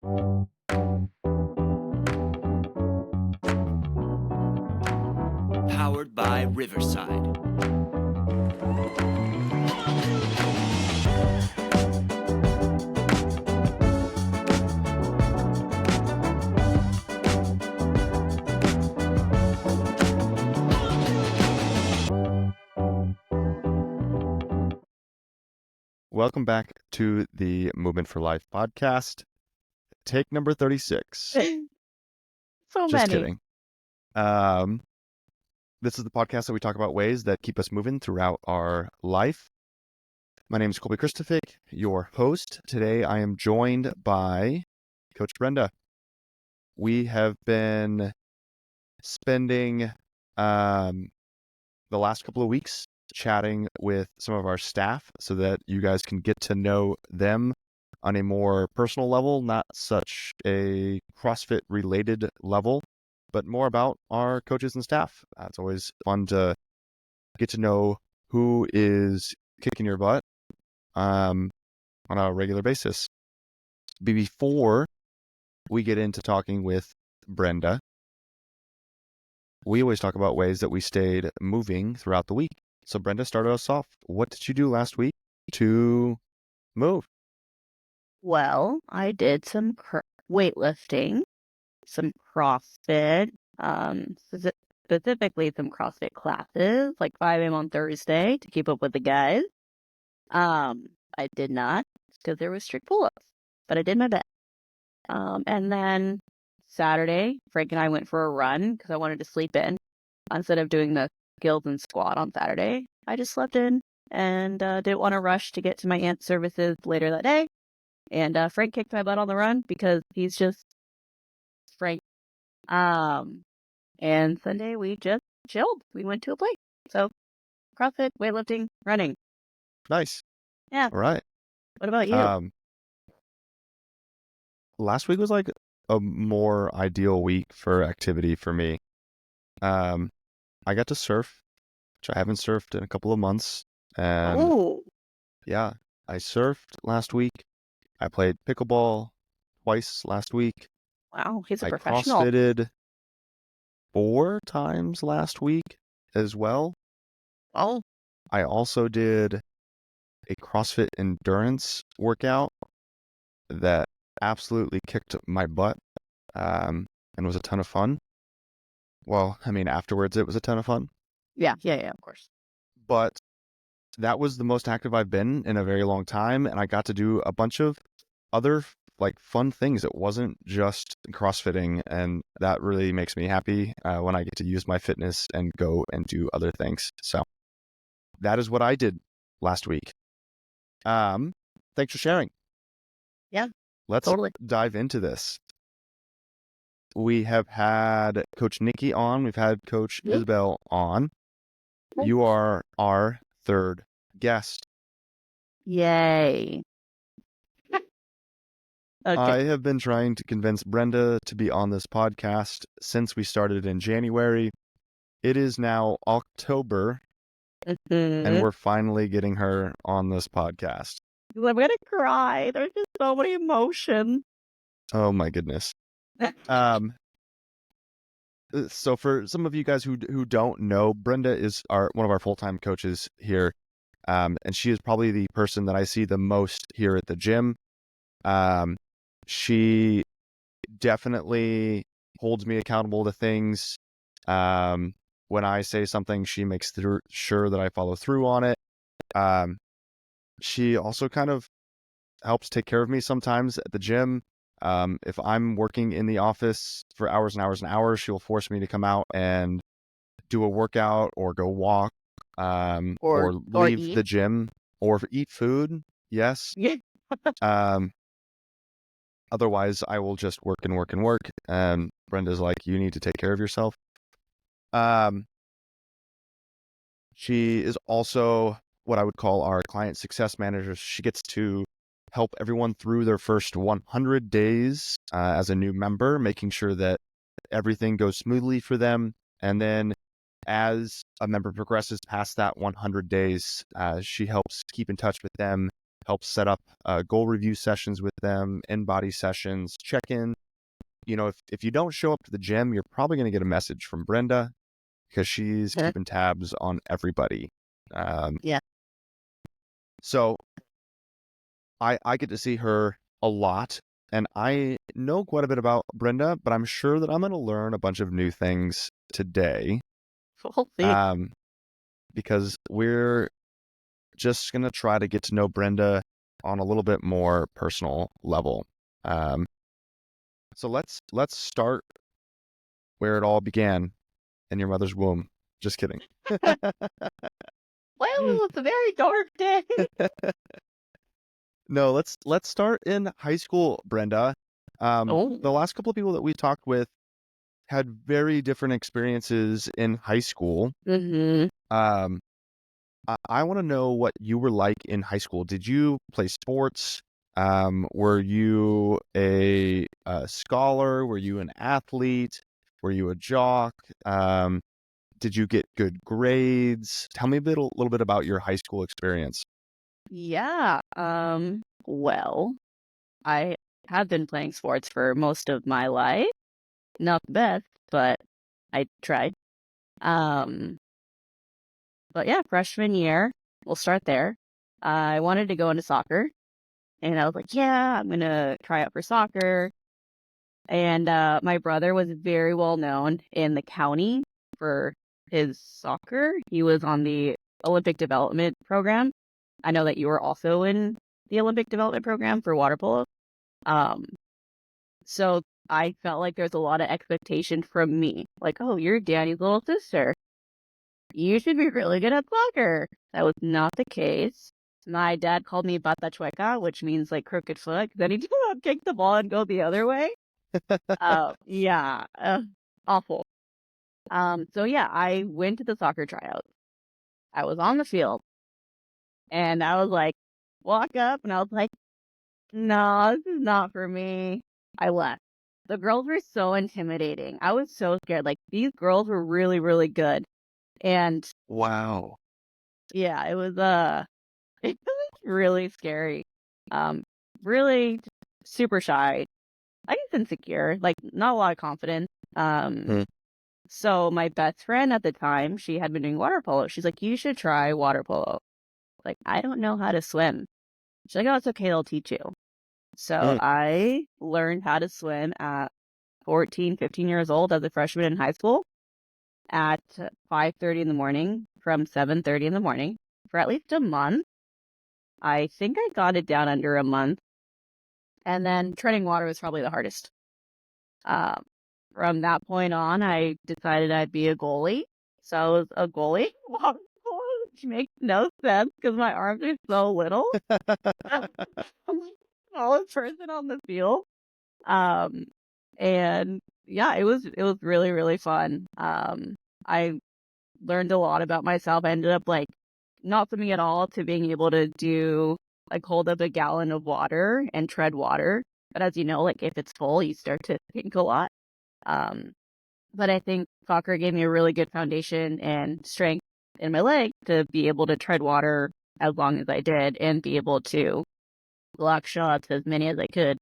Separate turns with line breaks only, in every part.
Powered by Riverside.
Welcome back to the Movement for Life podcast. Take number 36.
So
Just
many.
kidding. This is the podcast that we talk about ways that keep us moving throughout our life. My name is Kolby Krystofik, your host. Today I am joined by Coach Brenda. We have been spending the last couple of weeks chatting with some of our staff so that you guys can get to know them on a more personal level, not such a CrossFit related level, but more about our coaches and staff. It's always fun to get to know who is kicking your butt on a regular basis. Before we get into talking with Brenda, we always talk about ways that we stayed moving throughout the week. So Brenda, started us off. What did you do last week to move?
Well, I did some weightlifting, some CrossFit, specifically some CrossFit classes, like 5 a.m. on Thursday to keep up with the guys. I did not because there was strict pull-ups, but I did my best. And then Saturday, Frank and I went for a run because I wanted to sleep in instead of doing the skills and squat on Saturday. I just slept in and didn't want to rush to get to my aunt's services later that day. And Frank kicked my butt on the run because he's just Frank. And Sunday we just chilled. We went to a place. So CrossFit, weightlifting, running.
Nice.
Yeah.
All right.
What about you?
Last week was like a more ideal week for activity for me. I got to surf, which I haven't surfed in a couple of months. And yeah, I surfed last week. I played pickleball twice last week.
Wow, he's a professional.
I CrossFitted 4 times last week as well.
Oh.
I also did a CrossFit endurance workout that absolutely kicked my butt and was a ton of fun. Well, I mean, afterwards it was a ton of fun.
Yeah, of course.
But that was the most active I've been in a very long time, and I got to do a bunch of other like fun things. It wasn't just CrossFitting, and that really makes me happy when I get to use my fitness and go and do other things. So that is what I did last week. Thanks for sharing.
Yeah,
let's
totally
dive into this. We have had Coach Nikki on. We've had Coach Isabel on. You are our third guest.
Yay. Okay.
I have been trying to convince Brenda to be on this podcast since we started in January. It is now October, and we're finally getting her on this podcast.
I'm going to cry. There's just so many emotions.
Oh, my goodness. So for some of you guys who don't know, Brenda is one of our full-time coaches here, and she is probably the person that I see the most here at the gym. She definitely holds me accountable to things. When I say something, she makes sure that I follow through on it. She also kind of helps take care of me sometimes at the gym. If I'm working in the office for hours and hours and hours, she'll force me to come out and do a workout or go walk, or leave the gym or eat food. Yes.
Yeah.
Otherwise, I will just work and work and work. And Brenda's like, you need to take care of yourself. She is also what I would call our client success manager. She gets to help everyone through their first 100 days as a new member, making sure that everything goes smoothly for them. And then as a member progresses past that 100 days, she helps keep in touch with them help set up goal review sessions with them, in-body sessions, check in. If you don't show up to the gym, you're probably going to get a message from Brenda because she's keeping tabs on everybody.
Yeah.
So I get to see her a lot, and I know quite a bit about Brenda, but I'm sure that I'm going to learn a bunch of new things today.
We'll see.
Because we're just going to try to get to know Brenda on a little bit more personal level. So let's start where it all began, in your mother's womb. Just kidding.
Well, it's a very dark day.
No, let's start in high school, Brenda.
Oh.
The last couple of people that we talked with had very different experiences in high school.
Mm-hmm.
I want to know what you were like in high school. Did you play sports? Were you a scholar? Were you an athlete? Were you a jock? Did you get good grades? Tell me a little bit about your high school experience.
Yeah. Well, I have been playing sports for most of my life. Not the best, but I tried. But yeah, freshman year, we'll start there. I wanted to go into soccer, and I was like, yeah, I'm gonna try out for soccer. And my brother was very well known in the county for his soccer. He was on the Olympic development program. I know that you were also in the Olympic development program for water polo. Um, so I felt like there's a lot of expectation from me. Like, oh, you're Danny's little sister. You should be really good at soccer. That was not the case. My dad called me bata chueca, which means like crooked foot. Then he would kick the ball and go the other way. Yeah, awful. So yeah, I went to the soccer tryout. I was on the field, and I was like, walk up, and I was like, no, this is not for me. I left. The girls were so intimidating. I was so scared. Like, these girls were really, really good. And
Wow.
yeah, it was it was really scary. Really super shy. I guess insecure, like not a lot of confidence. So my best friend at the time, she had been doing water polo. She's like, you should try water polo. Like, I don't know how to swim. She's like, oh, it's okay, they'll teach you. So I learned how to swim at 14, 15 years old as a freshman in high school at 5:30 in the morning from 7:30 in the morning for at least a month. I think I got it down under a month. And then treading water was probably the hardest. From that point on, I decided I'd be a goalie. So I was a goalie, which makes no sense because my arms are so little. I'm the smallest person on the field. And yeah, it was really, really fun. I learned a lot about myself. I ended up like not swimming at all to being able to do like hold up a gallon of water and tread water. But as you know, like if it's full, you start to sink a lot. But I think soccer gave me a really good foundation and strength in my leg to be able to tread water as long as I did and be able to block shots as many as I could.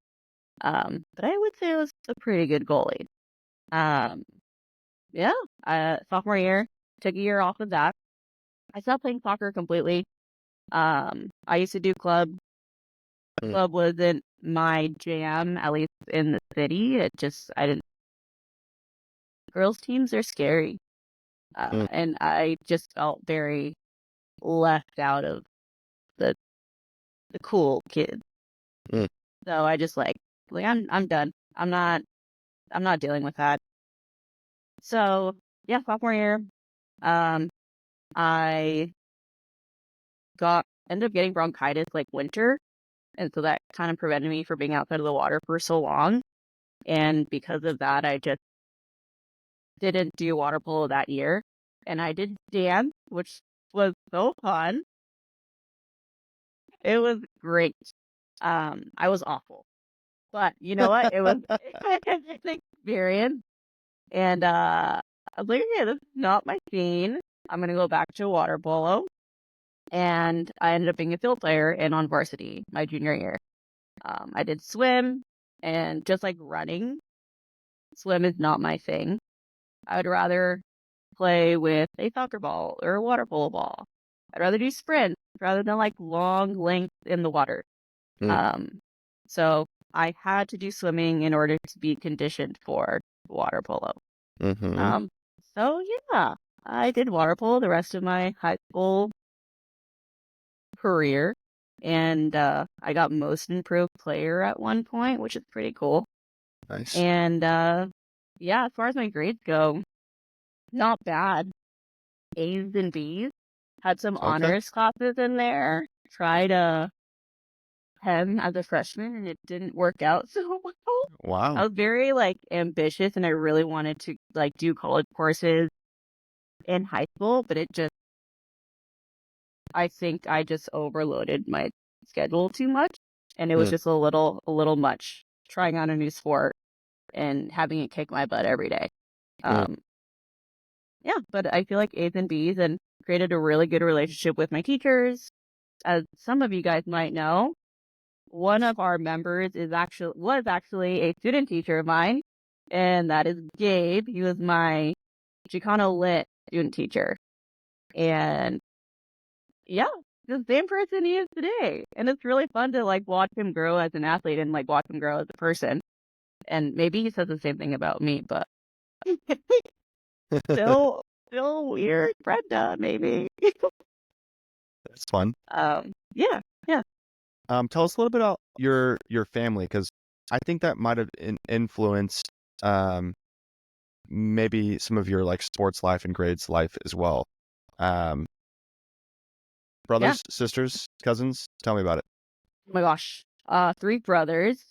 But I would say I was a pretty good goalie. Yeah, sophomore year, took a year off of that. I stopped playing soccer completely. I used to do club. Club wasn't my jam, at least in the city. I didn't. Girls' teams are scary. And I just felt very left out of the cool kids. So I just like I'm done. I'm not dealing with that. So yeah, sophomore year, I ended up getting bronchitis like winter, and so that kind of prevented me from being outside of the water for so long. And because of that, I just didn't do water polo that year. And I did dance, which was so fun. It was great. I was awful. But you know what? It was an experience. And I was like, okay, this is not my scene. I'm gonna go back to water polo. and I ended up being a field player and on varsity my junior year. I did swim, and just like running, swim is not my thing. I would rather play with a soccer ball or a water polo ball. I'd rather do sprints rather than like long lengths in the water.
Mm.
So I had to do swimming in order to be conditioned for water polo.
Mm-hmm.
So yeah, I did water polo the rest of my high school career, and I got most improved player at one point, which is pretty cool.
Nice.
And yeah, as far as my grades go, not bad. A's and B's. Had some
Okay.
honors classes in there. Tried chem as a freshman, and it didn't work out so well. I
Wow.
was very like ambitious, and I really wanted to like do college courses in high school, but I think I just overloaded my schedule too much, and it was
Mm.
just a little much trying on a new sport and having it kick my butt every day.
Mm.
Yeah, but I feel like A's and B's and created a really good relationship with my teachers. As some of you guys might know, one of our members was actually a student teacher of mine, and that is Gabe. He was my Chicano Lit student teacher. And yeah, the same person he is today. And it's really fun to like watch him grow as an athlete and like watch him grow as a person. And maybe he says the same thing about me, but still weird. Brenda, maybe.
That's fun.
Yeah.
Tell us a little bit about your family, because I think that might have influenced maybe some of your like sports life and grades life as well. Um, brothers, sisters, cousins. Tell me about it.
Oh my gosh. 3 brothers,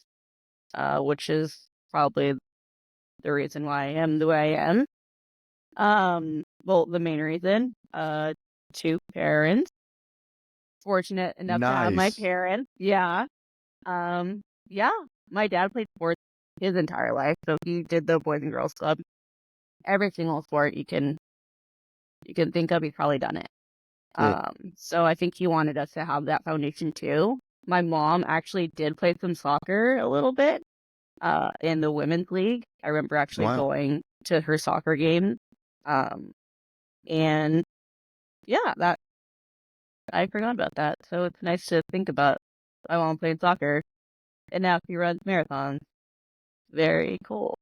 which is probably the reason why I am the way I am. Well, the main reason. 2 parents. Fortunate enough to have my
Nice.
parents. Yeah. Yeah. My dad played sports his entire life, so he did the Boys and Girls Club. Every single sport you can think of, he's probably done it. So I think he wanted us to have that foundation too. My mom actually did play some soccer a little bit, in the women's league. I remember actually
Wow.
going to her soccer game. And yeah, that I forgot about that. So it's nice to think about my mom playing soccer, and now she runs marathons. Very cool.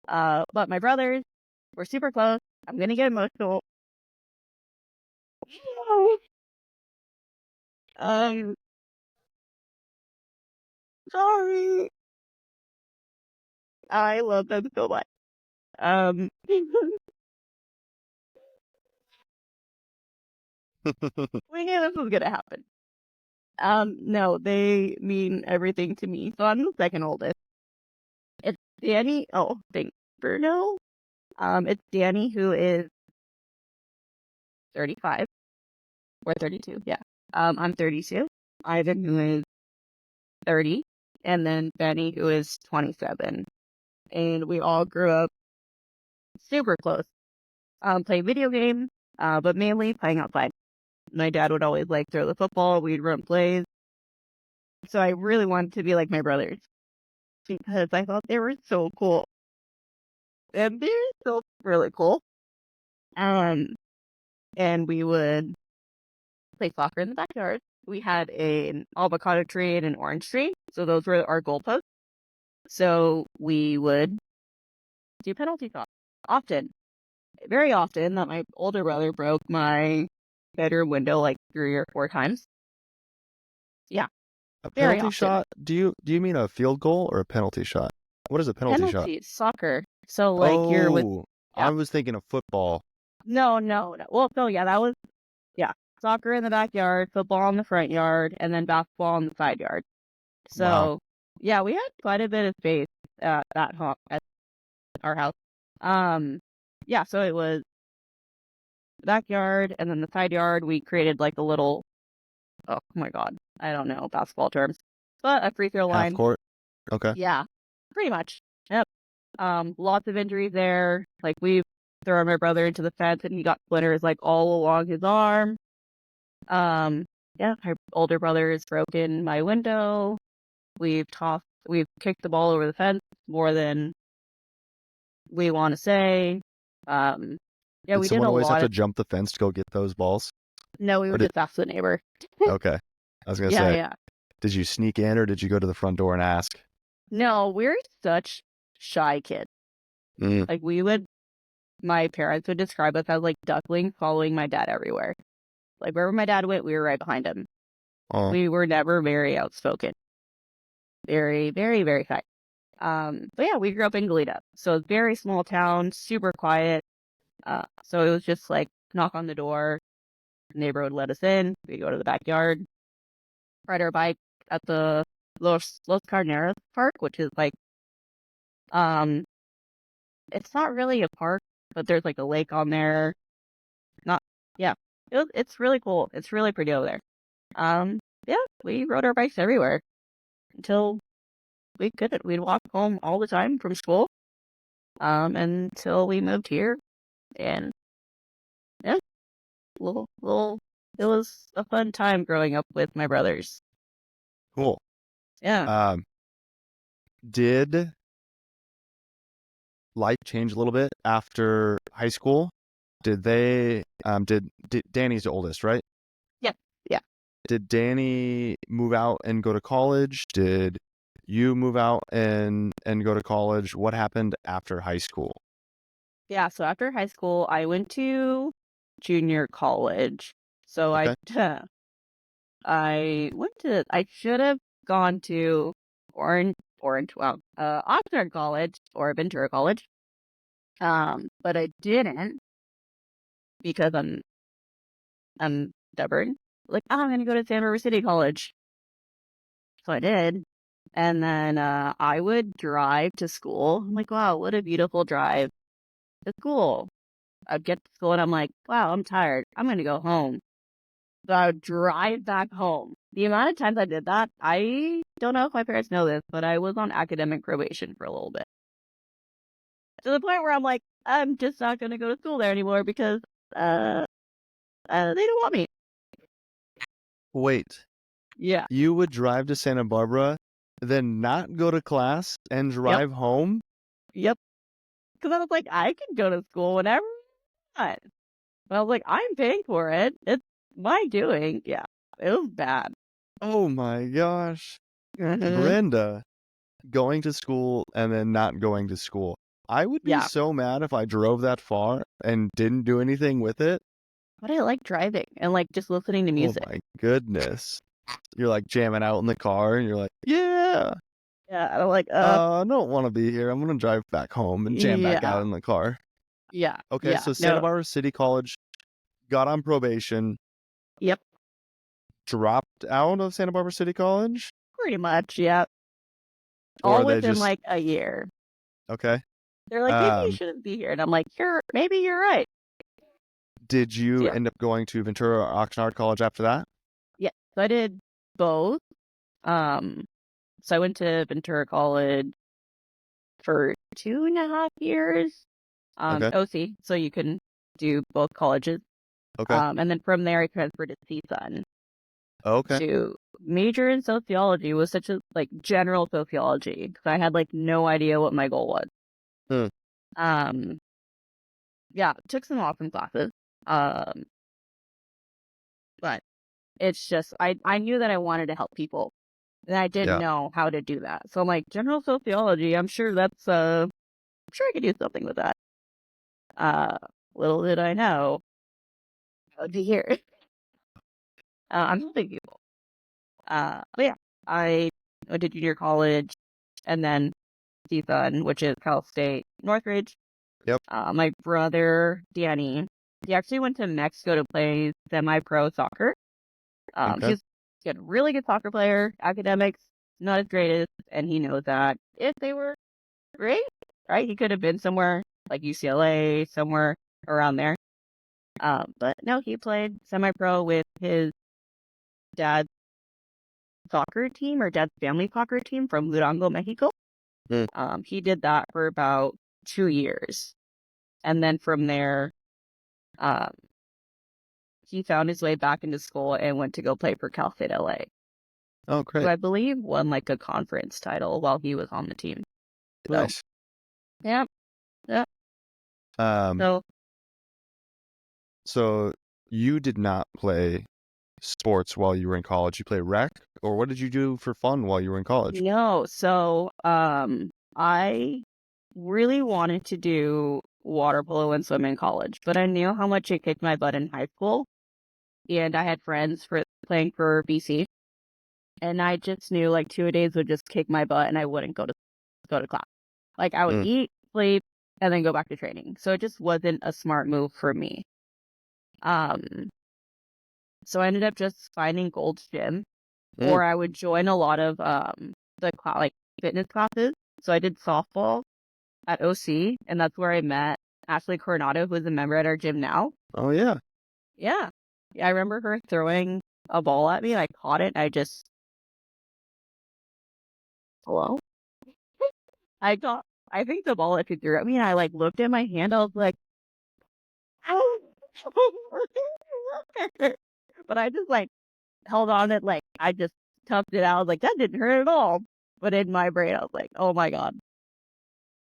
But my brothers were super close. I'm gonna get emotional. I'm sorry. I love them so much. We knew this was gonna happen. No, they mean everything to me. So I'm the second oldest. It's Danny. Oh, thanks, Bruno. It's Danny, who is 35 or 32. Yeah. I'm 32. Ivan, who is 30, and then Benny, who is 27. And we all grew up super close. Play video games, but mainly playing outside. My dad would always like throw the football. We'd run plays. So I really wanted to be like my brothers because I thought they were so cool. And they're still really cool. And we would play soccer in the backyard. We had an avocado tree and an orange tree. So those were our goalposts. So we would do penalty shots often, very often, that my older brother broke my bedroom window like 3 or 4 times. Yeah,
A
very
penalty
often.
shot? Do you mean a field goal or a penalty shot? What is a penalty shot?
Penalty, soccer. So like you're with,
Oh,
yeah.
I was thinking of football.
No. Well, so yeah, that was, yeah, soccer in the backyard, football in the front yard, and then basketball in the side yard. So
Wow.
yeah, we had quite a bit of space at our house. Yeah, so it was the backyard and then the side yard. We created like a little, oh my God, I don't know basketball terms, but a free throw
Half
line.
court. Okay.
Yeah, pretty much. Yep. Lots of injuries there. Like we've thrown my brother into the fence and he got splinters like all along his arm. Yeah, my older brother has broken my window. We've kicked the ball over the fence more than we want to say. Yeah,
Did
we did
someone
a
always have
lot
to
of.
jump the fence to go get those balls?
No, we
Or
were
did
just after the neighbor.
okay. I was gonna
Yeah,
say,
yeah.
did you sneak in or did you go to the front door and ask?
No, we're such shy kids.
Mm.
Like my parents would describe us as like ducklings following my dad everywhere. Like wherever my dad went, we were right behind him.
Oh,
We were never very outspoken. Very, very, very shy. But yeah, we grew up in Goleta. So it's very small town, super quiet. So it was just like knock on the door, neighbor would let us in, we go to the backyard, ride our bike at the Los Carneros Park, which is like um it's not really a park, but there's like a lake on there. Not yeah. It's really cool. It's really pretty over there. Yeah, we rode our bikes everywhere until we couldn't. We'd walk home all the time from school. Until we moved here, and yeah, little. It was a fun time growing up with my brothers.
cool.
Yeah,
Did life change a little bit after high school? Did Danny's the oldest, right?
yeah, yeah,
Did Danny move out and go to college? Did you move out and go to college? What happened after high school?
yeah. So after high school, I went to junior college. So
Okay.
I should have gone to Oxnard College or Ventura College. But I didn't because I'm stubborn. Like, oh, I'm gonna go to San River City College. So I did. And then I would drive to school. I'm like, wow, what a beautiful drive to school. I'd get to school and I'm like, wow, I'm tired. I'm gonna go home. So I would drive back home. The amount of times I did that, I don't know if my parents know this, but I was on academic probation for a little bit. To the point where I'm like, I'm just not gonna go to school there anymore because they don't want me.
Wait,
Yeah.
you would drive to Santa Barbara, then not go to class and
Yep.
drive home?
Yep. Because I was like, I can go to school whenever I want. But I was like, I'm paying for it. It's my doing. Yeah. It was bad.
Oh my gosh.
Mm-hmm.
Brenda, going to school and then not going to school. I would be
Yeah.
so mad if I drove that far and didn't do anything with it.
But I like driving and like just listening to
Oh
music.
my goodness. You're like jamming out in the car and you're like, yeah,
Yeah. I'm like,
I don't want to be here. I'm going to drive back home and jam back
yeah.
out in the car.
Yeah.
Okay,
Yeah.
so Santa
No.
Barbara City College got on probation,
Yep.
dropped out of Santa Barbara City College?
Pretty much. Yeah.
Or
All
they
within
just,
like a year.
okay.
They're like, maybe you shouldn't be here. And I'm like, maybe you're right.
Did you
Yeah.
end up going to Ventura or Oxnard College after that?
Yeah. So I did both. So I went to Ventura College for 2.5 years.
Okay.
OC, so you can do both colleges.
Okay.
And then from there I transferred to CSUN
Okay.
to major in sociology. Was such a like general sociology because I had like no idea what my goal was. Yeah, took some awesome classes. But it's just I knew that I wanted to help people. And I didn't
Yeah.
know how to do that. So I'm like, general sociology, I'm sure I could do something with that. Little did I know I would be here. I'm helping people. But yeah, I went to junior college and then CSUN, which is Cal State Northridge.
Yep.
My brother, Danny, he actually went to Mexico to play semi-pro soccer.
Okay.
He's a really good soccer player, academics, not as great as, and he knows that. If they were great, right, he could have been somewhere like UCLA, somewhere around there. But no, he played semi-pro with his dad's soccer team or dad's family soccer team from Durango, Mexico. He did that for about 2 years. And then from there, he found his way back into school and went to go play for CrossFit LA.
Oh,
Who
great.
I believe won like a conference title while he was on the team. So,
Nice.
yeah.
Um,
So
so you did not play sports while you were in college. You played rec, or what did you do for fun while you were in college?
no, so I really wanted to do water polo and swim in college, but I knew how much it kicked my butt in high school, and I had friends for playing for BC, and I just knew like 2 days would just kick my butt, and I wouldn't go to class. Like I would
Mm.
eat, sleep, and then go back to training. So it just wasn't a smart move for me. So I ended up just finding Gold's Gym, or I would join a lot of like fitness classes. So I did softball at OC, and that's where I met Ashley Coronado, who's a member at our gym now.
Oh, yeah.
Yeah. I remember her throwing a ball at me, and I caught it, and hello? I think the ball that she threw at me, and I like looked at my hand, I was like, ow! But I just like held on it, like I just toughed it out. I was like, that didn't hurt at all. But in my brain, I was like, oh my God,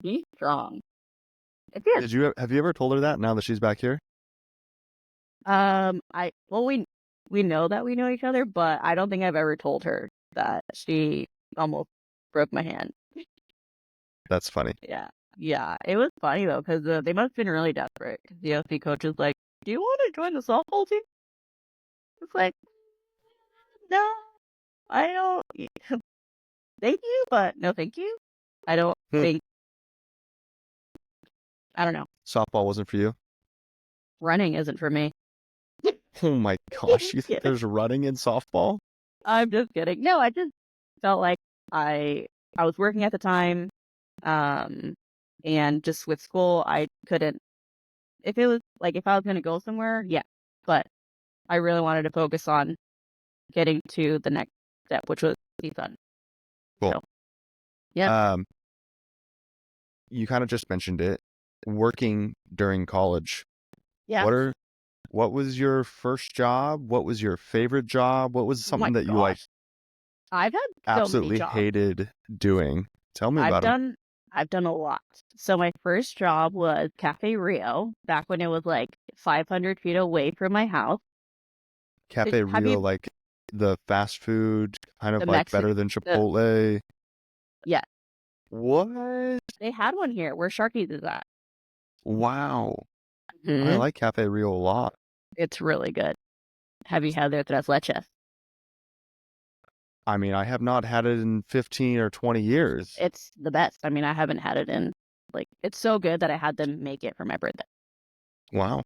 be strong. It did.
Have you ever told her that now that she's back here?
We know that we know each other, but I don't think I've ever told her that she almost broke my hand.
That's funny.
Yeah, it was funny though, because they must have been really desperate. Because the OC coach was like, "Do you want to join the softball team?" It's like, no, I don't. Thank you, but no, thank you. I don't think. I don't know.
Softball wasn't for you?
Running isn't for me.
Oh my gosh, you think
Kidding.
there's running in softball?
I'm just kidding. No, I just felt like I was working at the time, and just with school, I couldn't. If I was gonna go somewhere, yeah, but I really wanted to focus on getting to the next step, which was be fun.
Cool.
So, yeah.
You kind of just mentioned it. Working during college.
Yeah.
What was your first job? What was your favorite job? What was
Oh my
something that you like
gosh. I've had so many
absolutely
jobs.
hated doing? Tell me about them.
I've done a lot. So my first job was Café Rio, back when it was like 500 feet away from my house.
Café
Have
Rio,
you
like the fast food, kind of
the
like
Mexican?
better than Chipotle.
Yeah,
What?
they had one here where Sharky's is at.
Wow. I
Mhm.
like Café Rio a lot.
It's really good. Have you had their tres leches?
I mean, I have not had it in 15 or 20 years.
It's the best. I mean, I haven't had it in it's so good that I had them make it for my birthday.
Wow.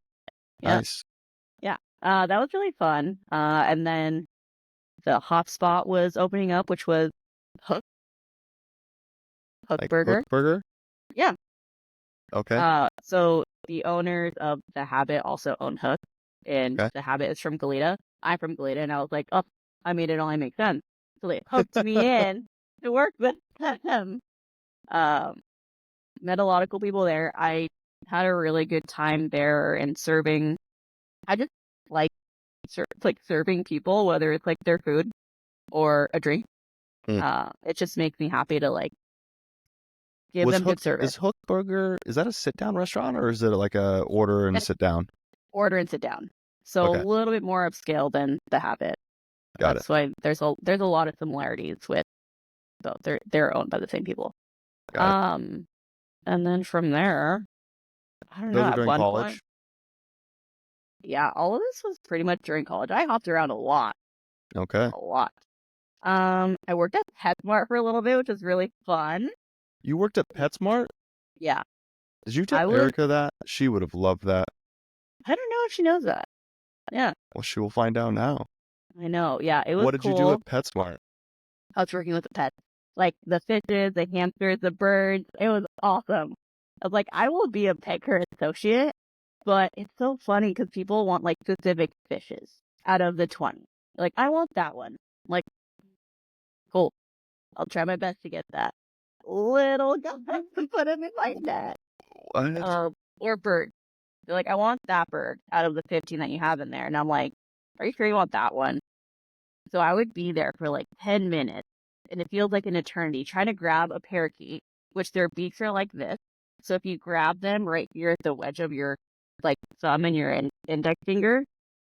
Yeah,
Nice.
yeah. That was really fun. And then the hot spot was opening up, which was Hook
Like
Burger.
Hook Burger?
Yeah.
Okay.
So the owners of the Habit also own Hook, and
Okay.
the Habit is from Goleta. I'm from Goleta, and I was like, oh, I mean, it only makes sense. So they hooked me in to work with them. Met a lot of cool people there. I had a really good time there and serving. I just like serving people, whether it's like their food or a drink. It just makes me happy to give them good service.
Is Hook Burger, is that a sit-down restaurant, or is it like a order and sit down?
Order and sit down. So
Okay.
a little bit more upscale than the Habit.
Got
That's why there's a lot of similarities with both. They're owned by the same people.
Got it.
And then from there, I don't know.
Those are
At
during
one
college?
point, yeah, all of this was pretty much during college. I hopped around a lot.
Okay.
A lot. I worked at PetSmart for a little bit, which was really fun.
You worked at PetSmart?
Yeah.
Did you
I
tell
was.
Erica that? She would have loved that.
I don't know if she knows that. Yeah,
Well, she will find out now.
I know. Yeah, it was
What did you do
cool.
at PetSmart?
I was working with the pets, like the fishes, the hamsters, the birds. It was awesome. I was like, I will be a pet care associate, but it's so funny because people want like specific fishes out of the 20. Like, I want that one. I'm like, cool. I'll try my best to get that little guy to put him in my net.
What?
Or bird. They're like, I want that bird out of the 15 that you have in there. And I'm like, are you sure you want that one? So I would be there for like 10 minutes, and it feels like an eternity trying to grab a parakeet, which their beaks are like this. So if you grab them right here at the wedge of your like thumb and your index finger,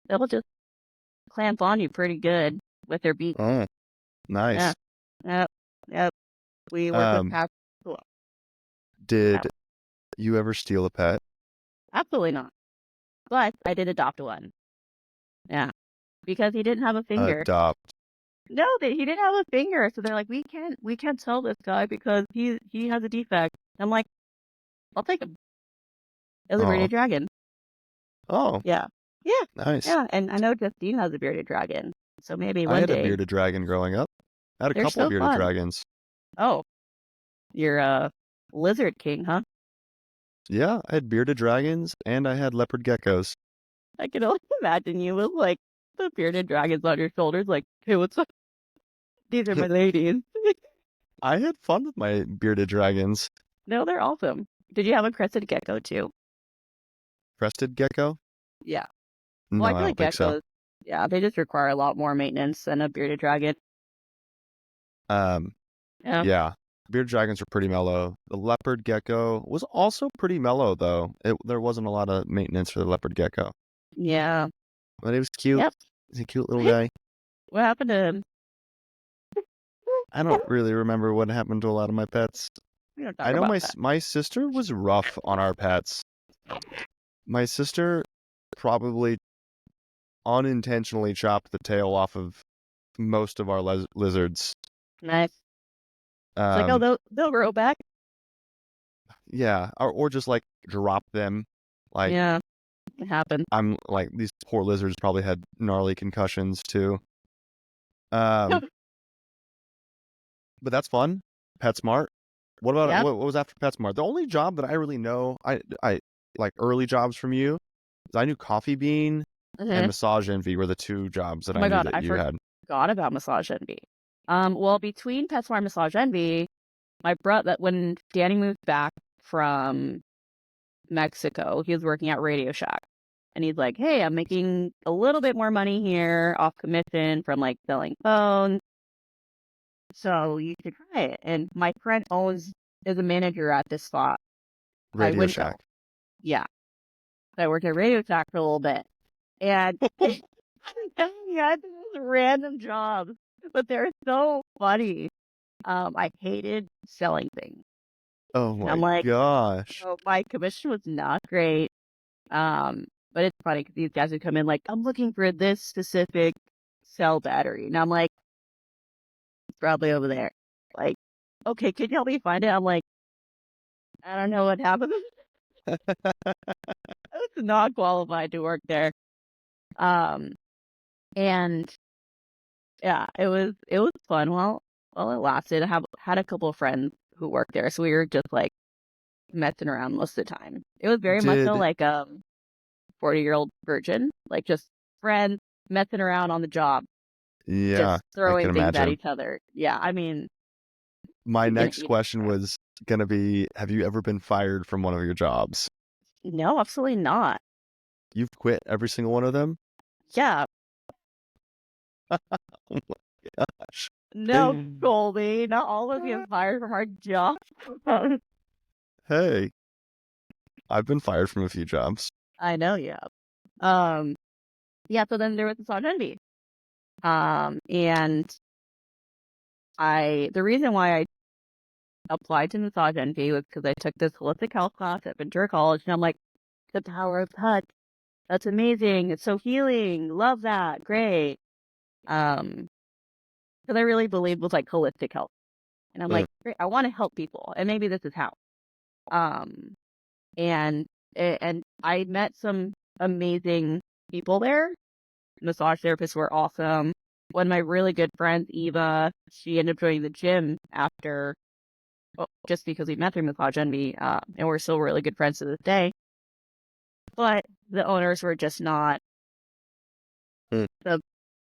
they'll just clamp on you pretty good with their beak.
Oh,
Yeah.
nice.
Yep. We work with
Um,
cats.
did you ever steal a pet?
Absolutely not. But I did adopt one. Yeah. Because he didn't have a finger.
Adopt.
No, he didn't have a finger. So they're like, we can't sell this guy because he has a defect. I'm like, I'll take him. It was a
Oh,
bearded dragon.
oh,
Yeah. Yeah.
nice.
Yeah. And I know Justine has a bearded dragon. So maybe
I
one
had a
day.
bearded dragon growing up. I had a
They're
couple
so
bearded
fun.
dragons.
Oh, you're a lizard king, huh?
Yeah, I had bearded dragons and I had leopard geckos.
I can only imagine you with like the bearded dragons on your shoulders, like, hey, what's up? These are my ladies.
I had fun with my bearded dragons.
No, they're awesome. Did you have a crested gecko too?
Crested gecko?
Yeah.
No,
Well, I
I
feel like
don't think so.
geckos, yeah, they just require a lot more maintenance than a bearded dragon.
Um,
Yeah.
yeah, bearded dragons are pretty mellow. The leopard gecko was also pretty mellow, though. There wasn't a lot of maintenance for the leopard gecko,
Yeah.
but it was cute.
Yep.
He's a cute little guy.
What happened to him?
I don't really remember what happened to a lot of my pets.
We don't talk
I know
about that.
my sister was rough on our pets. My sister probably unintentionally chopped the tail off of most of our lizards.
Nice. It's like, oh, they'll grow back.
Yeah, or just like drop them. Like
Yeah, it happened.
I'm like these poor lizards probably had gnarly concussions too. But that's fun. PetSmart. What about
Yep.
what was after PetSmart? The only job that I really know, I like early jobs from you. Is I knew Coffee Bean and Massage Envy were the two jobs that
Oh
I
my
knew
God,
that
I
you had.
forgot about Massage Envy. Well, between PetSmart and Massage Envy, my brother, when Danny moved back from Mexico, he was working at Radio Shack. And he's like, hey, I'm making a little bit more money here off commission from like selling phones. So you should try it. And my friend is a manager at this spot. I
Radio
wouldn't
Shack.
go. Yeah. So I worked at Radio Shack for a little bit. And yeah, this is random jobs, but they're so funny. I hated selling things.
Oh
And
my
I'm like,
gosh.
oh, my commission was not great. But it's funny because these guys would come in like, I'm looking for this specific cell battery. And I'm like, it's probably over there. Like, okay, can you help me find it? I'm like, I don't know what happened. I was not qualified to work there. And yeah, it was fun. Well, it lasted. I had a couple of friends who worked there, so we were just like messing around most of the time. It was very much so
Did
like 40-year-old virgin, like just friends messing around on the job,
yeah,
just
I
throwing
can
things at
imagine.
each other. Yeah, I mean,
My
you
next
know,
question was gonna be, have you ever been fired from one of your jobs?
no, absolutely not.
You've quit every single one of them?
Yeah,
Oh my gosh.
no, Kolby, not all of you get fired from our job.
Hey, I've been fired from a few jobs.
I know you have. Yeah. So then there was Massage Envy. And the reason why I applied to Massage Envy was because I took this holistic health class at Ventura College, and I'm like, the power of touch. That's amazing. It's so healing. Love that. Great. Because I really believe with like holistic health, and I'm like, great. I want to help people, and maybe this is how. Um, and I met some amazing people there. Massage therapists were awesome. One of my really good friends, Eva, she ended up joining the gym after, well, just because we met through Massage Envy, and we're still really good friends to this day. But the owners were just not the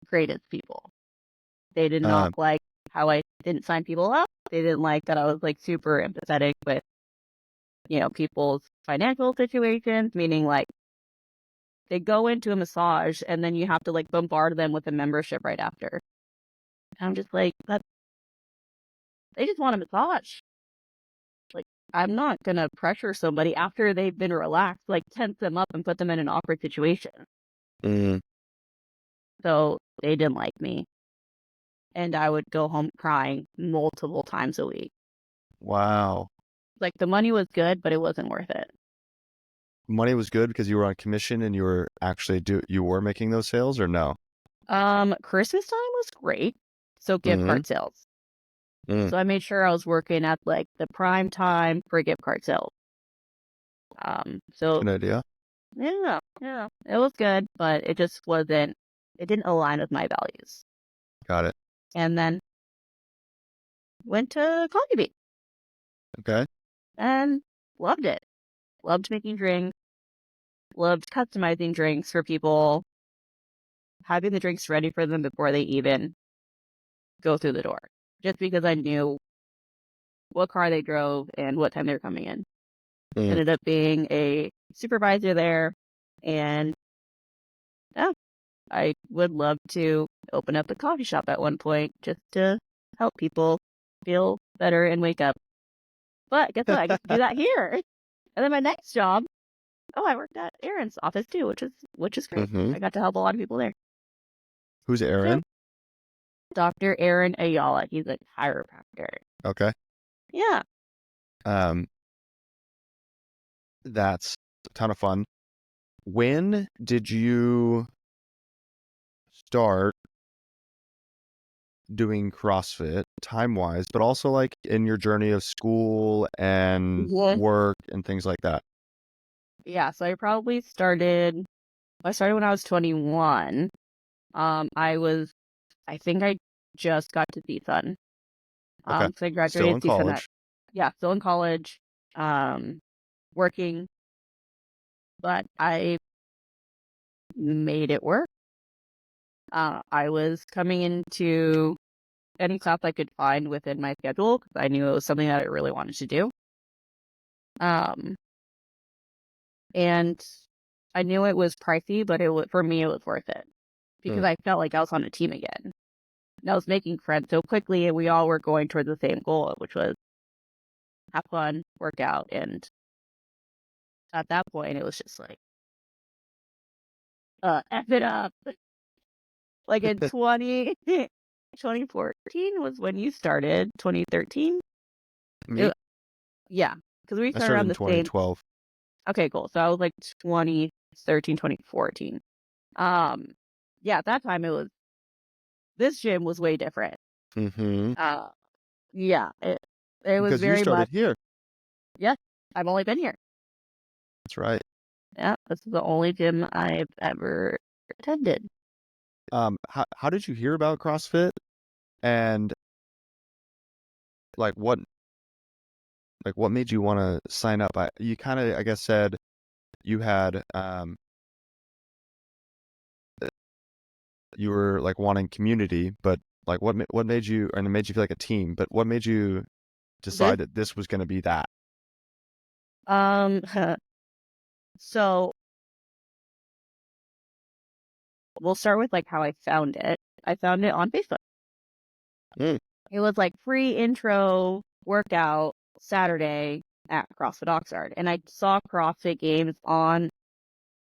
greatest people. They did not like how I didn't sign people up. They didn't like that I was like super empathetic with people's financial situations, meaning like they go into a massage and then you have to like bombard them with a membership right after. And I'm just like, they just want a massage. Like, I'm not going to pressure somebody after they've been relaxed, like tense them up and put them in an awkward situation.
Mm.
So they didn't like me. And I would go home crying multiple times a week.
Wow.
Like, the money was good, but it wasn't worth it.
Money was good because you were on commission and you were actually you were making those sales, or no?
Christmas time was great. So gift card sales. So I made sure I was working at like the prime time for gift card sales. So
Good idea.
yeah, it was good, but it just wasn't. It didn't align with my values.
Got it.
And then went to Kolby
Okay.
and loved it. Loved making drinks. Loved customizing drinks for people. Having the drinks ready for them before they even go through the door. Just because I knew what car they drove and what time they were coming in. Ended up being a supervisor there, and yeah, I would love to open up a coffee shop at one point just to help people feel better and wake up. But guess what? I get to do that here. And then my next job, I worked at Aaron's office too, which is great. I got to help a lot of people there.
Who's Aaron?
Dr. Aaron Ayala. He's a chiropractor.
Okay.
Yeah.
That's a ton of fun. When did you start doing CrossFit time-wise, but also like in your journey of school and work and things like that?
Yeah, so I started when I was 21. I think I just got to CSUN.
Okay.
So I graduated
Still in
CSUN
college.
still in college, working, but I made it work. I was coming into any class I could find within my schedule because I knew it was something that I really wanted to do. And I knew it was pricey, but for me, it was worth it because I felt like I was on a team again. And I was making friends so quickly, and we all were going towards the same goal, which was have fun, work out. And at that point, it was just like, F it up. Like in 2014 was when you started, 2013?
Me?
Yeah, because we
I
started
started
around
in
the same.
2012.
Okay, cool. So I was like 2013, 2014. Yeah, at that time this gym was way different. Yeah, it was
Because
very
you started
much.
here.
Yes, I've only been here.
That's right.
Yeah, this is the only gym I've ever attended.
How did you hear about CrossFit, and like what made you want to sign up? You kind of, I guess, said you had you were like wanting community, but like what made you, and it made you feel like a team, but what made you decide that this was going to be that?
So we'll start with like how I found it. I found it on Facebook. It was like free intro workout Saturday at CrossFit Oxnard. And I saw CrossFit games on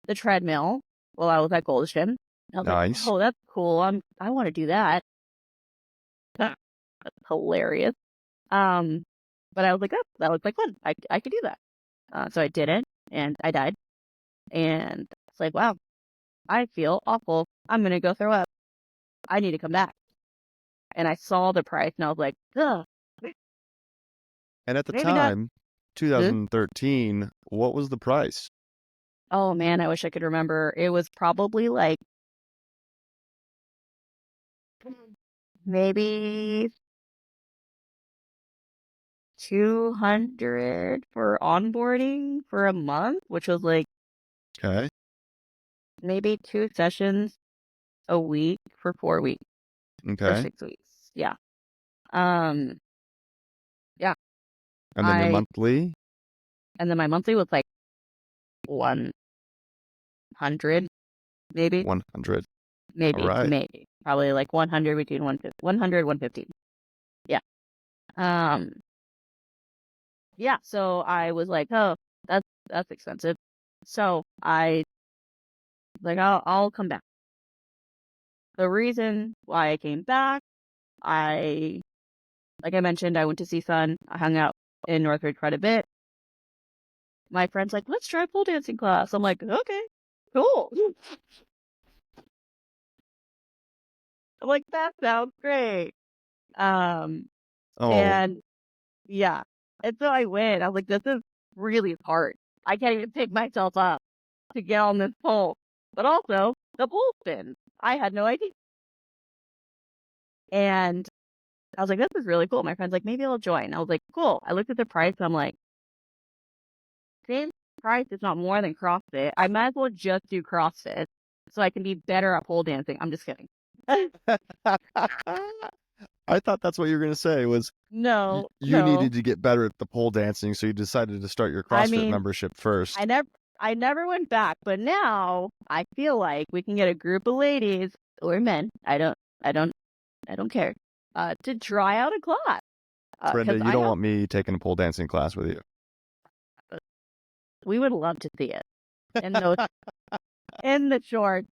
the treadmill while I was at Gold's Gym. I was
Nice.
like, oh, that's cool. I want to do that. That's hilarious. But I was like, oh, that looks like fun. I could do that. So I did it, and I died. And it's like, wow, I feel awful. I'm going to go throw up. I need to come back. And I saw the price, and I was like, ugh.
And at the
Maybe not.
time, 2013, what was the price?
Oh man, I wish I could remember. It was probably like maybe 200 for onboarding for a month, which was like
Okay.
maybe 2 sessions a week for 4 weeks or
Okay.
6 weeks. Yeah. Yeah.
And then your monthly?
And then my monthly was like 100, maybe.
100.
Maybe,
All right.
maybe. Probably like 100 between 100, 150. Yeah. Yeah, so I was like, oh, that's expensive. So I'll come back. The reason why I came back, like I mentioned, I went to see Sun. I hung out in Northridge quite a bit. My friend's like, let's try pole dancing class. I'm like, okay, cool. I'm like, that sounds great.
Oh,
And yeah. And so I went. I was like, this is really hard. I can't even pick myself up to get on this pole. But also, the pole spins. I had no idea. And I was like, this is really cool. My friend's like, maybe I'll join. I was like, cool. I looked at the price. I'm like, same price, if not more than CrossFit. I might as well just do CrossFit so I can be better at pole dancing. I'm just kidding.
I thought that's what you were going to say was
No,
you
no.
needed to get better at the pole dancing, so you decided to start your
I
CrossFit
mean,
membership first.
I never went back, but now I feel like we can get a group of ladies or men. I don't care. To try out a class.
Brenda,
'Cause
you don't want me taking a pole dancing class with you.
we would love to see it in those in the shorts.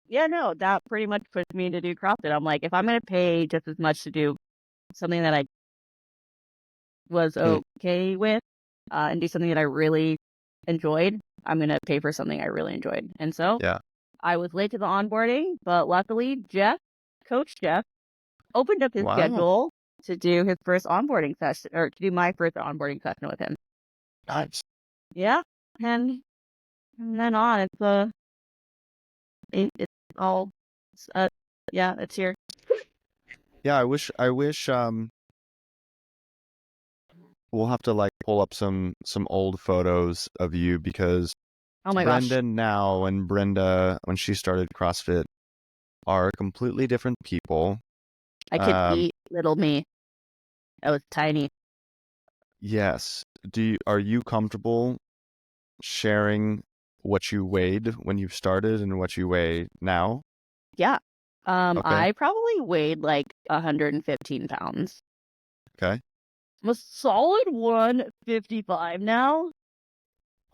Yeah, no, that pretty much pushed me to do CrossFit. I'm like, if I'm gonna pay just as much to do something that I was okay with, and do something that I really enjoyed, I'm gonna pay for something I really enjoyed. And so
Yeah.
I was late to the onboarding, but luckily Coach Jeff, opened up his
Wow.
schedule to do his first onboarding session, or to do my first onboarding session with him.
Nice.
Yeah, and from then on, it's all, yeah, it's here.
Yeah, I wish we'll have to like pull up some old photos of you because
Oh my gosh,
Brenda now and Brenda when she started CrossFit are completely different people.
I could eat little me. I was tiny.
Yes. Are you comfortable sharing what you weighed when you started and what you weigh now?
Yeah.
Okay.
I probably weighed like 115 pounds.
Okay.
I'm a solid 155 now.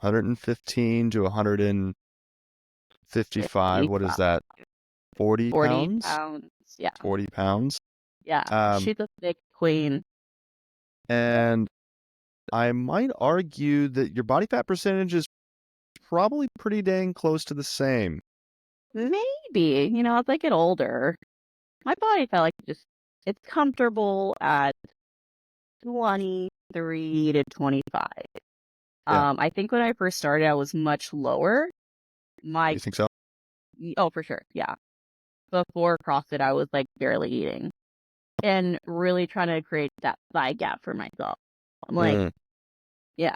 115 to 155. What is that? 40 pounds?
Pounds. Yeah.
40 pounds.
Yeah. She's a thick queen.
And I might argue that your body fat percentage is probably pretty dang close to the same.
Maybe, as I get older, my body felt like it's comfortable at 23 to 25.
Yeah.
I think when I first started, I was much lower.
You think so?
Oh, for sure. Yeah. Before CrossFit, I was like barely eating and really trying to create that thigh gap for myself. I'm like, yeah.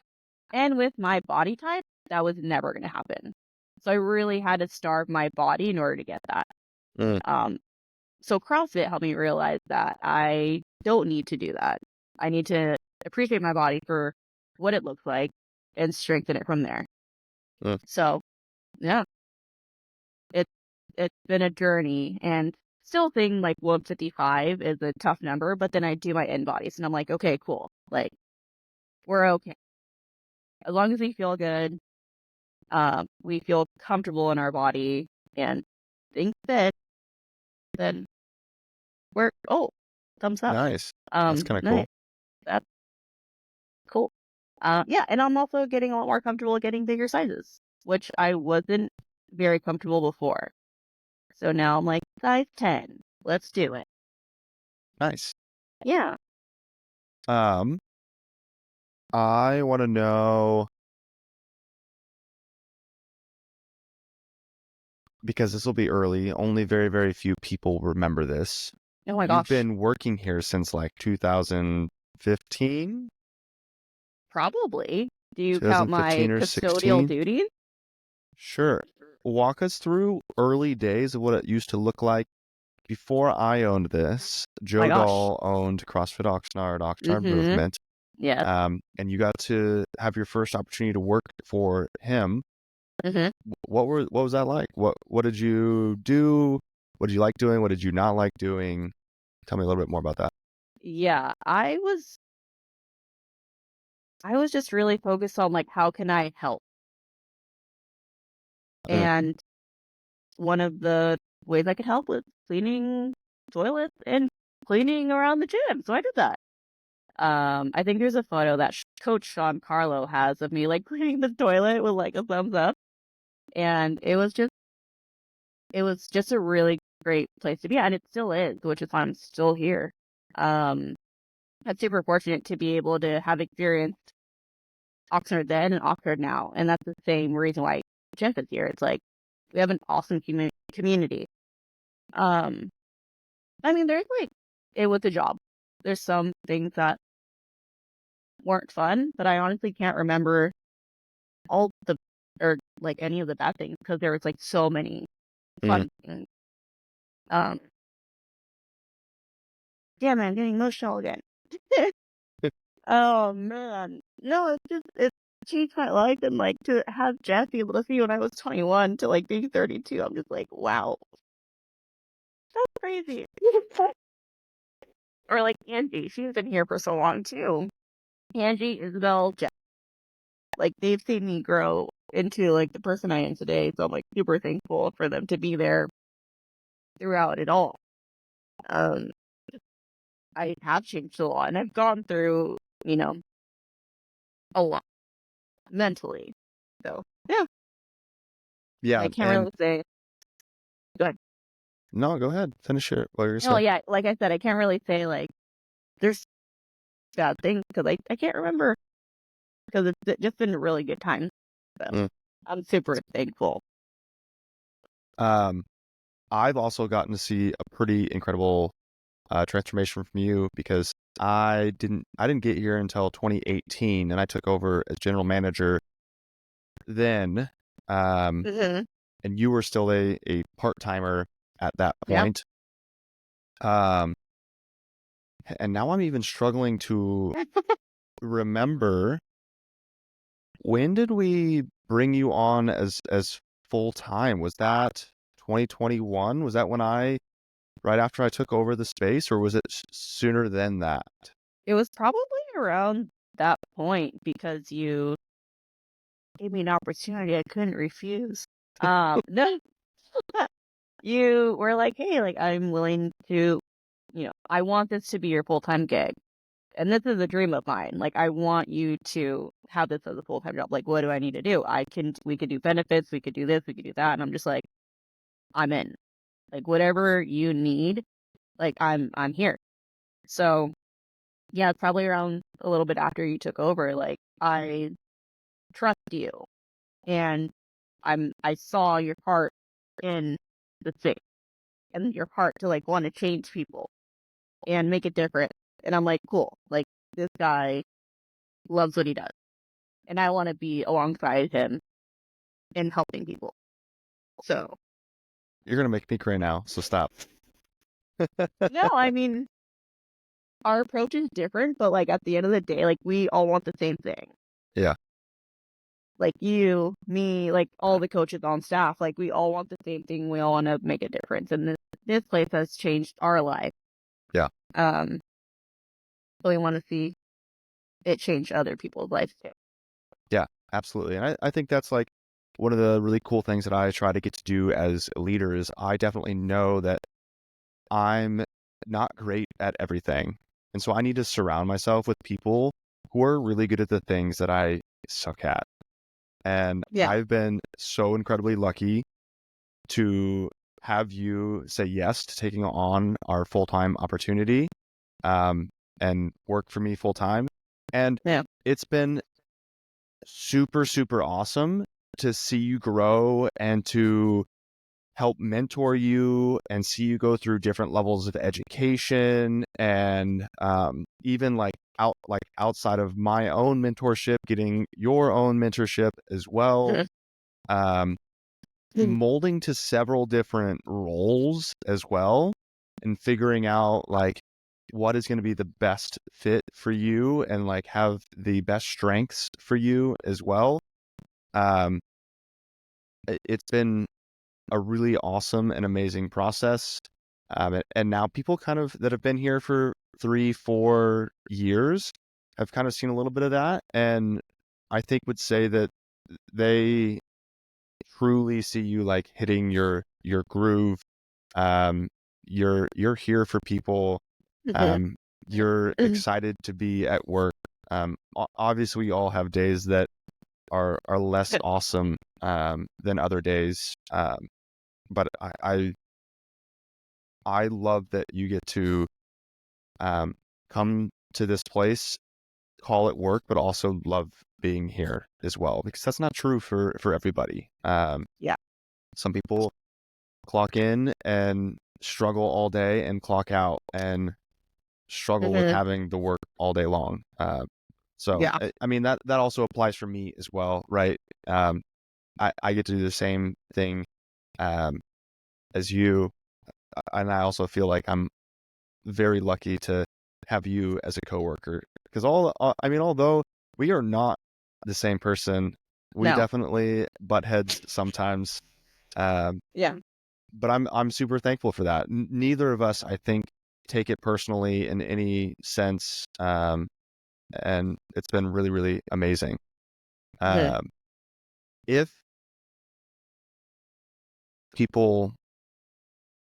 And with my body type, that was never going to happen. So I really had to starve my body in order to get that. So CrossFit helped me realize that I don't need to do that. I need to appreciate my body for what it looks like and strengthen it from there. So, yeah, it's been a journey, and still think like 155 is a tough number, but then I do my in bodies and I'm like, okay, cool. Like, we're okay. As long as we feel good, we feel comfortable in our body and think fit, then thumbs up.
Nice. That's kind of cool.
That's cool. Yeah, and I'm also getting a lot more comfortable getting bigger sizes, which I wasn't very comfortable before. So now I'm like, size 10. Let's do it.
Nice.
Yeah.
I want to know, because this will be early, only very, very few people remember this.
Oh my gosh.
You've been working here since like 2015?
Probably. Do you count my
2015 or
custodial
16?
duties?
Sure. Walk us through early days of what it used to look like before I owned this. Joe
my gosh.
Dahl owned CrossFit Oxnard
Mhm.
Movement.
Yeah.
And you got to have your first opportunity to work for him.
Mm-hmm.
What was that like? What did you do? What did you like doing? What did you not like doing? Tell me a little bit more about that.
Yeah, I was just really focused on like how can I help?
Mm,
And one of the ways I could help was cleaning toilets and cleaning around the gym. So I did that. I think there's a photo that Coach Sean Carlo has of me like cleaning the toilet with like a thumbs up. And it was just a really great place to be at, and it still is, which is why I'm still here. I'm super fortunate to be able to have experienced Oxnard then and Oxnard now, and that's the same reason why Jeff is here. It's like we have an awesome community. Um, I mean, there's like it was a job. There's some things that weren't fun, but I honestly can't remember all the or like any of the bad things because there was like so many
mm.
fun things. Um, yeah, man, getting emotional again. Oh man, no, it changed my life, and like to have Jeff be able to see when I was 21 to like being 32, I'm just like, wow, that's crazy. Or like Angie, she's been here for so long too. Angie, Isabel, Jeff, like they've seen me grow into like the person I am today, so I'm like super thankful for them to be there throughout it all. Um, I have changed a lot, and I've gone through, a lot mentally. So yeah,
Yeah,
I can't
and
really say. Go ahead.
no, go ahead, finish it. What you're gonna
No,
say?
yeah, like I said, I can't really say like there's bad things because I can't remember because it's just been a really good time. So
Mm.
I'm super thankful.
Um, I've also gotten to see a pretty incredible transformation from you because I didn't get here until 2018, and I took over as general manager then.
Hmm.
And you were still a part-timer at that
Yeah.
point. Um, and now I'm even struggling to remember, when did we bring you on as full-time? Was that 2021? Was that right after I took over the space, or was it sooner than that?
It was probably around that point because you gave me an opportunity I couldn't refuse. No, you were like, hey, like I'm willing to, I want this to be your full-time gig. And this is a dream of mine. Like, I want you to have this as a full-time job. Like, what do I need to do? We could do benefits, we could do this, we could do that. And I'm just like, I'm in. Like, whatever you need, like, I'm here. So, yeah, it's probably around a little bit after you took over. Like, I trust you, and I saw your heart in the thing, and your heart to like want to change people and make it different. And I'm like, cool. Like, this guy loves what he does, and I want to be alongside him in helping people. So,
You're gonna make me cry now, so stop.
no, I mean, our approach is different, but like at the end of the day, like we all want the same thing.
Yeah.
Like you, me, like all the coaches on staff, like we all want the same thing. We all want to make a difference, and this place has changed our life.
Yeah.
So we want to see it change other people's lives too.
Yeah, absolutely. And I think that's like one of the really cool things that I try to get to do as a leader is I definitely know that I'm not great at everything. And so I need to surround myself with people who are really good at the things that I suck at. And
Yeah.
I've been so incredibly lucky to have you say yes to taking on our full-time opportunity, and work for me full-time. And
Yeah.
it's been super, super awesome to see you grow and to help mentor you and see you go through different levels of education, and even like outside of my own mentorship, getting your own mentorship as well. Molding to several different roles as well, and figuring out like what is going to be the best fit for you and like have the best strengths for you as well. It's been a really awesome and amazing process. And now people kind of that have been here for 3-4 years have kind of seen a little bit of that. And I think would say that they truly see you like hitting your groove. You're here for people. You're excited to be at work. Obviously we all have days that are less awesome than other days. But I love that you get to come to this place, call it work, but also love being here as well, because that's not true for everybody. Some people clock in and struggle all day and clock out and struggle with having to work all day long. I mean, that also applies for me as well, right? I get to do the same thing as you, and I also feel like I'm very lucky to have you as a coworker, because I mean, although we are not the same person, we definitely butt heads sometimes. But I'm super thankful for that. Neither of us, I think, take it personally in any sense, and it's been really, really amazing. If people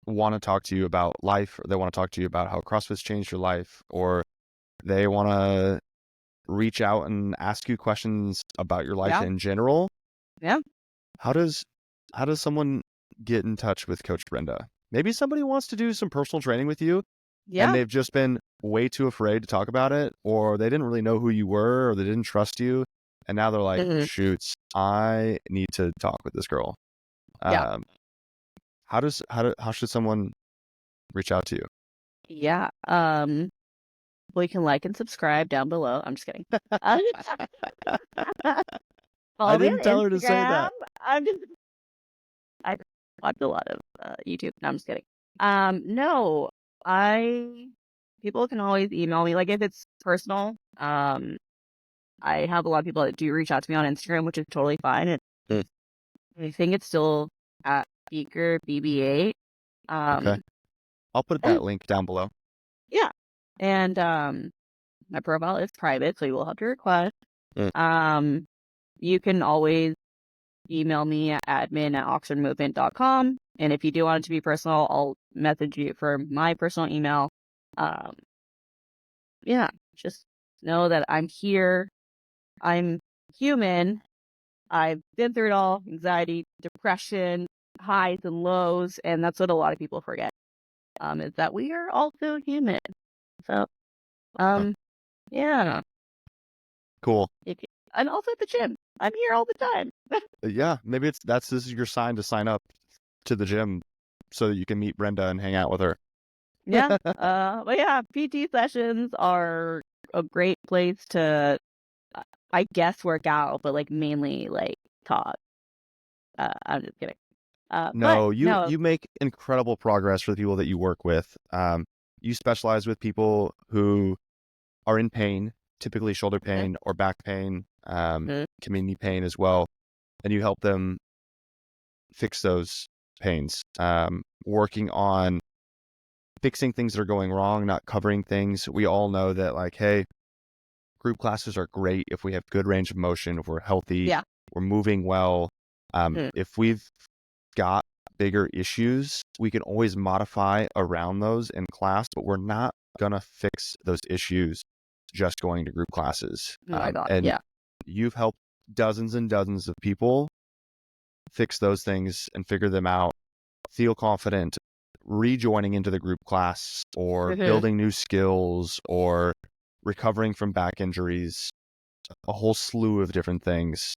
want to talk to you about life, or they want to talk to you about how CrossFit's changed your life, or they want to reach out and ask you questions about your life in general, how does someone get in touch with Coach Brenda? Maybe somebody wants to do some personal training with you, and they've just been way too afraid to talk about it, or they didn't really know who you were, or they didn't trust you, and now they're like, shoots, I need to talk with this girl. How should someone reach out to you?
Well, you can like and subscribe down below. I'm just kidding.
I didn't tell her to say that.
I watch a lot of YouTube. No, I'm just kidding. No, people can always email me. Like if it's personal, I have a lot of people that do reach out to me on Instagram, which is totally fine. And I think it's still at Speaker BB8.
Okay. I'll put that link down below.
Yeah. And my profile is private, so you will have to request. You can always email me at admin@oxnardmovement.com. And if you do want it to be personal, I'll message you for my personal email. Just know that I'm here. I'm human. I've been through it all: anxiety, depression, highs and lows, and that's what a lot of people forget. Is that we are also human. So, yeah.
Cool.
And also at the gym. I'm here all the time.
Yeah, maybe this is your sign to sign up to the gym so that you can meet Brenda and hang out with her.
Yeah. But yeah, PT sessions are a great place to, I guess, work out, but like mainly like talk. I'm just kidding.
You make incredible progress for the people that you work with. You specialize with people who are in pain, typically shoulder pain or back pain, knee pain as well, and you help them fix those pains. Working on fixing things that are going wrong, not covering things. We all know that, like, hey, group classes are great if we have good range of motion, if we're healthy, we're moving well. If we've got bigger issues, we can always modify around those in class, but we're not going to fix those issues just going to group classes. You've helped dozens and dozens of people fix those things and figure them out, feel confident rejoining into the group class, or building new skills, or recovering from back injuries, a whole slew of different things.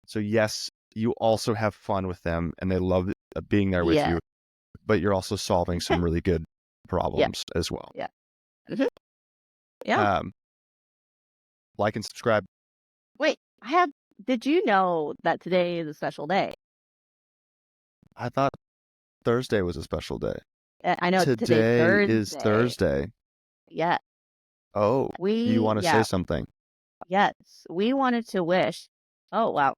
So yes, you also have fun with them and they love being there with you, but you're also solving some really good problems as well. Like and subscribe.
Wait, did you know that today is a special day?
I thought Thursday was a special day.
I know
today is Thursday.
Yes.
Oh, you want to say
Yeah,
something?
yes. We wanted to wish, oh, wow.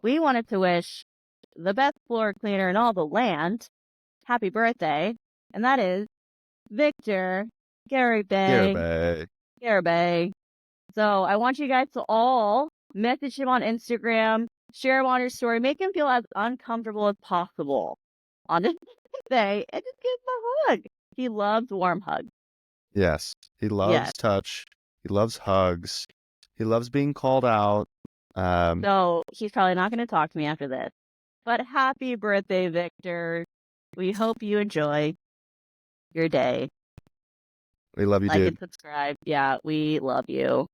We wanted to wish the best floor cleaner in all the land happy birthday. And that is Victor Garibay.
Garibay.
Garibay. So I want you guys to all message him on Instagram, share him on your story, make him feel as uncomfortable as possible on this day, and just give him a hug. He loves warm hugs.
Yes. He loves
Yes.
touch. He loves hugs. He loves being called out.
So he's probably not going to talk to me after this. But happy birthday, Victor. We hope you enjoy your day.
We love you,
Like
dude.
and subscribe. Yeah, we love you.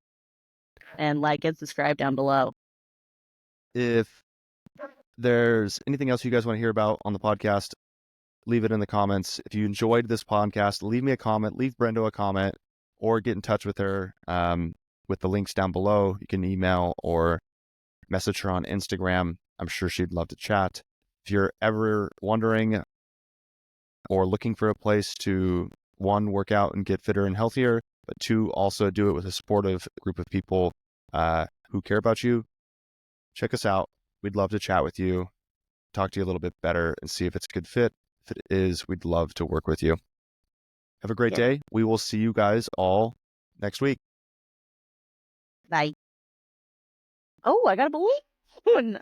And like and subscribe down below.
If there's anything else you guys want to hear about on the podcast, leave it in the comments. If you enjoyed this podcast, leave me a comment, leave Brenda a comment, or get in touch with her with the links down below. You can email or message her on Instagram. I'm sure she'd love to chat. If you're ever wondering or looking for a place to, one, work out and get fitter and healthier, but two, also do it with a supportive group of people who care about you, check us out. We'd love to chat with you, talk to you a little bit better, and see if it's a good fit. If it is, we'd love to work with you. Have a great day. We will see you guys all next week.
Bye. Oh, I got a balloon.